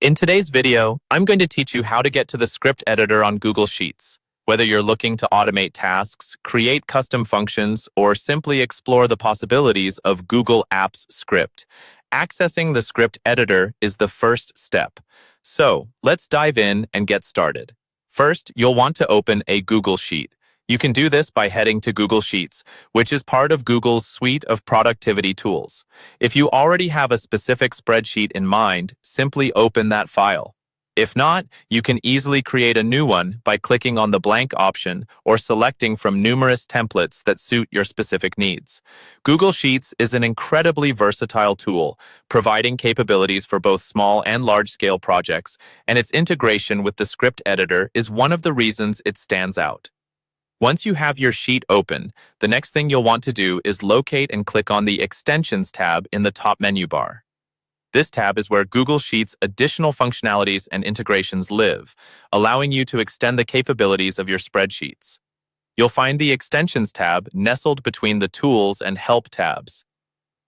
In today's video, I'm going to teach you how to get to the script editor on Google Sheets. Whether you're looking to automate tasks, create custom functions, or simply explore the possibilities of Google Apps script, accessing the script editor is the first step. So, let's dive in and get started. First, you'll want to open a Google Sheet. You can do this by heading to Google Sheets, which is part of Google's suite of productivity tools. If you already have a specific spreadsheet in mind, simply open that file. If not, you can easily create a new one by clicking on the blank option or selecting from numerous templates that suit your specific needs. Google Sheets is an incredibly versatile tool, providing capabilities for both small and large-scale projects, and its integration with the script editor is one of the reasons it stands out. Once you have your sheet open, the next thing you'll want to do is locate and click on the Extensions tab in the top menu bar. This tab is where Google Sheets' additional functionalities and integrations live, allowing you to extend the capabilities of your spreadsheets. You'll find the Extensions tab nestled between the Tools and Help tabs.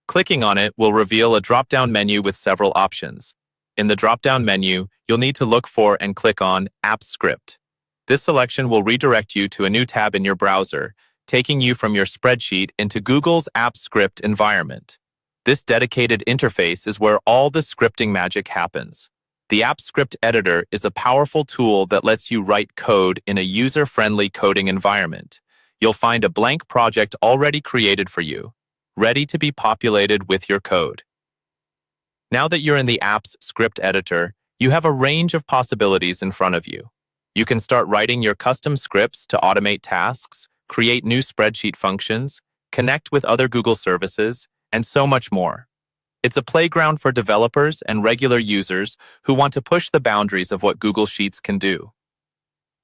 Clicking on it will reveal a drop-down menu with several options. In the drop-down menu, you'll need to look for and click on App Script. This selection will redirect you to a new tab in your browser, taking you from your spreadsheet into Google's App Script environment. This dedicated interface is where all the scripting magic happens. The App Script Editor is a powerful tool that lets you write code in a user-friendly coding environment. You'll find a blank project already created for you, ready to be populated with your code. Now that you're in the App's Script Editor, you have a range of possibilities in front of you. You can start writing your custom scripts to automate tasks, create new spreadsheet functions, connect with other Google services, and so much more. It's a playground for developers and regular users who want to push the boundaries of what Google Sheets can do.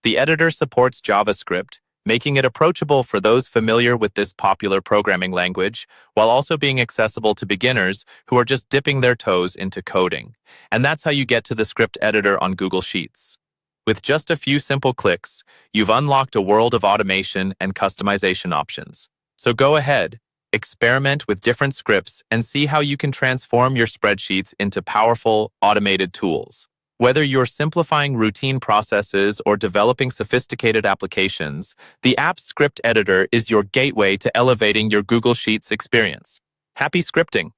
The editor supports JavaScript, making it approachable for those familiar with this popular programming language, while also being accessible to beginners who are just dipping their toes into coding. And that's how you get to the script editor on Google Sheets. With just a few simple clicks, you've unlocked a world of automation and customization options. So go ahead, experiment with different scripts and see how you can transform your spreadsheets into powerful, automated tools. Whether you're simplifying routine processes or developing sophisticated applications, the App Script Editor is your gateway to elevating your Google Sheets experience. Happy scripting!